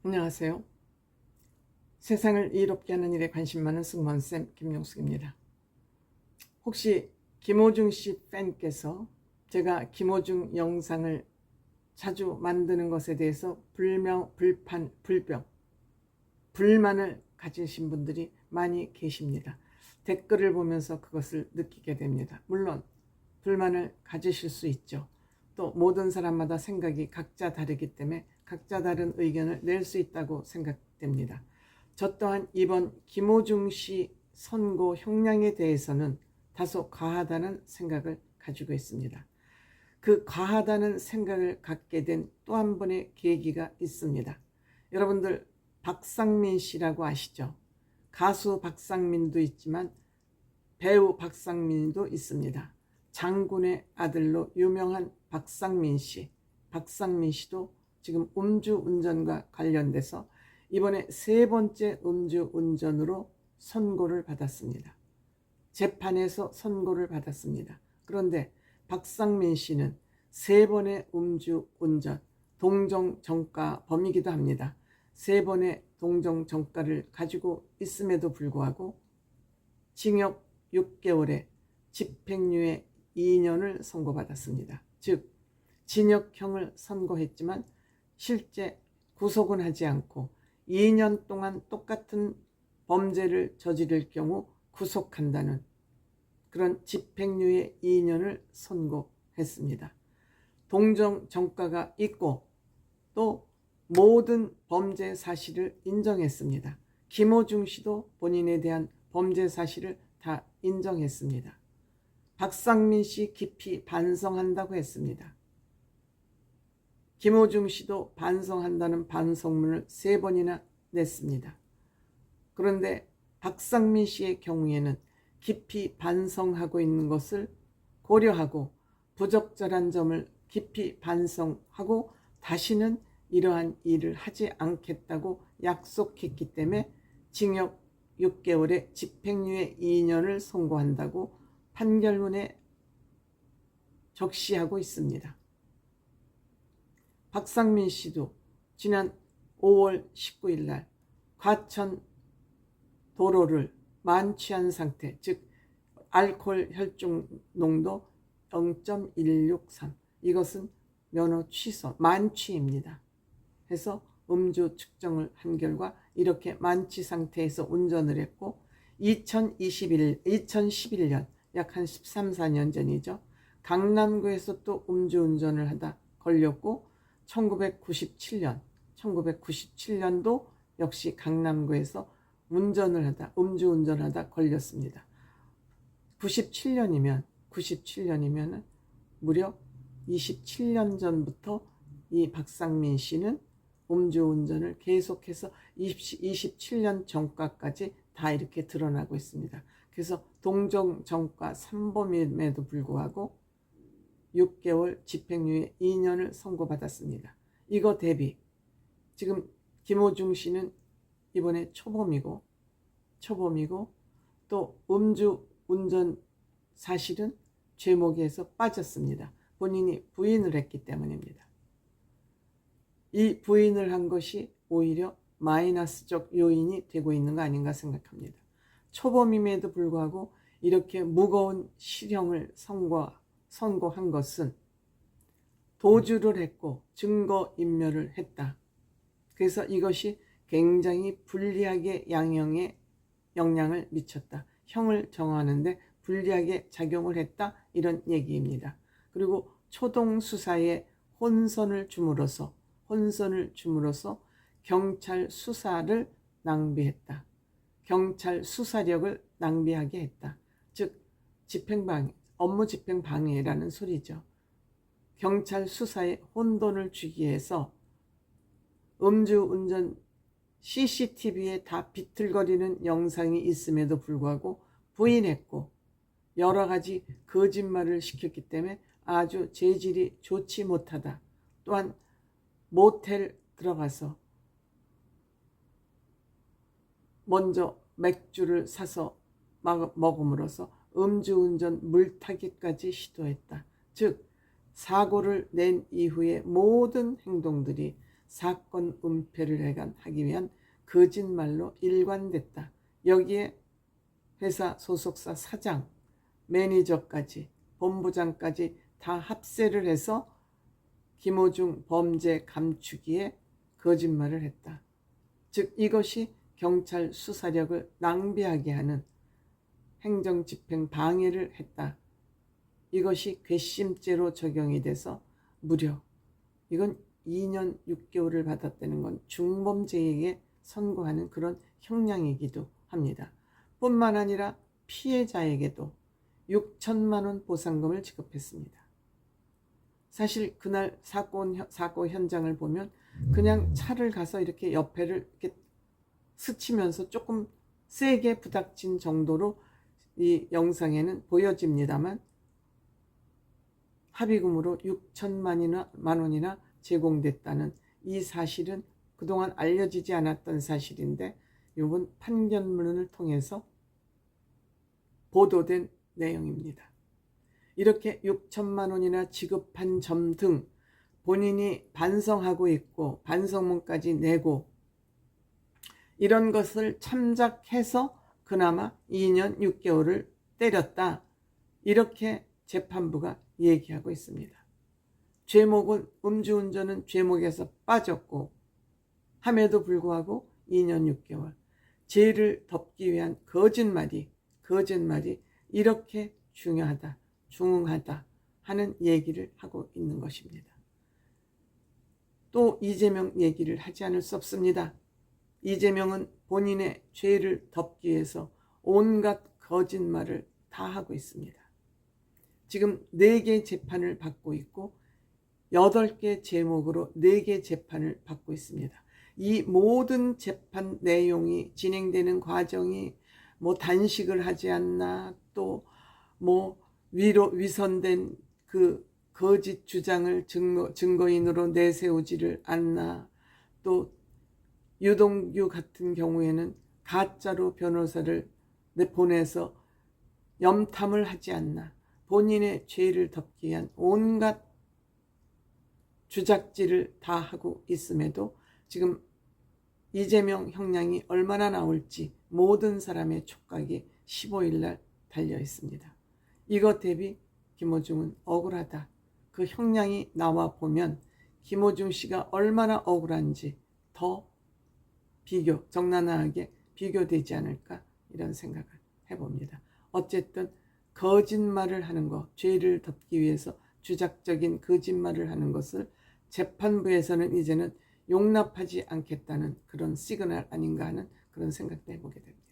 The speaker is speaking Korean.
안녕하세요. 세상을 이롭게 하는 일에 관심 많은 승무원쌤 김용숙입니다. 혹시 김호중 씨 팬께서 제가 김호중 영상을 자주 만드는 것에 대해서 불만을 가지신 분들이 많이 계십니다. 댓글을 보면서 그것을 느끼게 됩니다. 물론 불만을 가지실 수 있죠. 또 모든 사람마다 생각이 각자 다르기 때문에 각자 다른 의견을 낼 수 있다고 생각됩니다. 저 또한 이번 김호중 씨 선고 형량에 대해서는 다소 과하다는 생각을 가지고 있습니다. 그 과하다는 생각을 갖게 된 또 한 번의 계기가 있습니다. 여러분들 박상민 씨라고 아시죠? 가수 박상민도 있지만 배우 박상민도 있습니다. 장군의 아들로 유명한 박상민 씨도 지금 음주운전과 관련돼서 이번에 3번째 음주운전으로 선고를 받았습니다. 재판에서 선고를 받았습니다. 그런데 박상민 씨는 3번의 음주운전, 동정정가 범이기도 합니다. 3번의 동정정가를 가지고 있음에도 불구하고 징역 6개월에 집행유예 2년을 선고받았습니다. 즉 징역형을 선고했지만 실제 구속은 하지 않고 2년 동안 똑같은 범죄를 저지를 경우 구속한다는 그런 집행유예 2년을 선고했습니다. 동정정가가 있고 또 모든 범죄 사실을 인정했습니다. 김호중 씨도 본인에 대한 범죄 사실을 다 인정했습니다. 박상민 씨 깊이 반성한다고 했습니다. 김호중 씨도 반성한다는 반성문을 3번이나 냈습니다. 그런데 박상민 씨의 경우에는 깊이 반성하고 있는 것을 고려하고 부적절한 점을 깊이 반성하고 다시는 이러한 일을 하지 않겠다고 약속했기 때문에 징역 6개월에 집행유예 2년을 선고한다고 판결문에 적시하고 있습니다. 박상민 씨도 지난 5월 19일 날 과천 도로를 만취한 상태, 즉 알코올 혈중 농도 0.163, 이것은 면허 취소, 만취입니다. 해서 음주 측정을 한 결과 이렇게 만취 상태에서 운전을 했고 2011년 약 한 13, 14년 전이죠. 강남구에서 또 음주운전을 하다 걸렸고 1997년도 역시 강남구에서 음주운전하다 걸렸습니다. 97년이면 무려 27년 전부터 이 박상민 씨는 음주운전을 계속해서 27년 전과까지 다 이렇게 드러나고 있습니다. 그래서 동정정과 3범임에도 불구하고 6개월 집행유예 2년을 선고받았습니다. 이거 대비 지금 김호중 씨는 이번에 초범이고 또 음주운전 사실은 죄목에서 빠졌습니다. 본인이 부인을 했기 때문입니다. 이 부인을 한 것이 오히려 마이너스적 요인이 되고 있는 거 아닌가 생각합니다. 초범임에도 불구하고 이렇게 무거운 실형을 선고한 것은 도주를 했고 증거인멸을 했다. 그래서 이것이 굉장히 불리하게 양형에 영향을 미쳤다. 형을 정하는데 불리하게 작용을 했다. 이런 얘기입니다. 그리고 초동 수사에 혼선을 줌으로써 경찰 수사를 낭비했다. 경찰 수사력을 낭비하게 했다. 즉 업무 집행방해라는 소리죠. 경찰 수사에 혼돈을 주기 위해서 음주운전 CCTV에 다 비틀거리는 영상이 있음에도 불구하고 부인했고 여러 가지 거짓말을 시켰기 때문에 아주 재질이 좋지 못하다. 또한 모텔 들어가서 먼저 맥주를 사서 먹음으로써 음주운전 물타기까지 시도했다. 즉 사고를 낸 이후의 모든 행동들이 사건 은폐를 하기 위한 거짓말로 일관됐다. 여기에 회사 소속사 사장, 매니저까지, 본부장까지 다 합세를 해서 김호중 범죄 감추기에 거짓말을 했다. 즉 이것이 경찰 수사력을 낭비하게 하는 행정집행 방해를 했다. 이것이 괘씸죄로 적용이 돼서 무려 이건 2년 6개월을 받았다는 건 중범죄에게 선고하는 그런 형량이기도 합니다. 뿐만 아니라 피해자에게도 6천만 원 보상금을 지급했습니다. 사실 그날 사고 현장을 보면 그냥 차를 가서 이렇게 옆에를 이렇게 스치면서 조금 세게 부닥친 정도로 이 영상에는 보여집니다만 합의금으로 6천만 원이나 제공됐다는 이 사실은 그동안 알려지지 않았던 사실인데 이번 판결문을 통해서 보도된 내용입니다. 이렇게 6천만 원이나 지급한 점 등 본인이 반성하고 있고 반성문까지 내고 이런 것을 참작해서 그나마 2년 6개월을 때렸다. 이렇게 재판부가 얘기하고 있습니다. 죄목은 음주운전은 죄목에서 빠졌고 함에도 불구하고 2년 6개월 죄를 덮기 위한 거짓말이 이렇게 중요하다, 중흥하다 하는 얘기를 하고 있는 것입니다. 또 이재명 얘기를 하지 않을 수 없습니다. 이재명은 본인의 죄를 덮기 위해서 온갖 거짓말을 다 하고 있습니다. 지금 4개 재판을 받고 있고 8개 제목으로 4개 재판을 받고 있습니다. 이 모든 재판 내용이 진행되는 과정이 뭐 단식을 하지 않나, 또 뭐 위선된 그 거짓 주장을 증거인으로 내세우지를 않나, 또 유동규 같은 경우에는 가짜로 변호사를 보내서 염탐을 하지 않나, 본인의 죄를 덮기 위한 온갖 주작질을 다 하고 있음에도 지금 이재명 형량이 얼마나 나올지 모든 사람의 촉각이 15일 날 달려 있습니다. 이것 대비 김호중은 억울하다. 그 형량이 나와 보면 김호중 씨가 얼마나 억울한지 더 적나라하게 비교되지 않을까 이런 생각을 해봅니다. 어쨌든 거짓말을 하는 것, 죄를 덮기 위해서 주작적인 거짓말을 하는 것을 재판부에서는 이제는 용납하지 않겠다는 그런 시그널 아닌가 하는 그런 생각도 해보게 됩니다.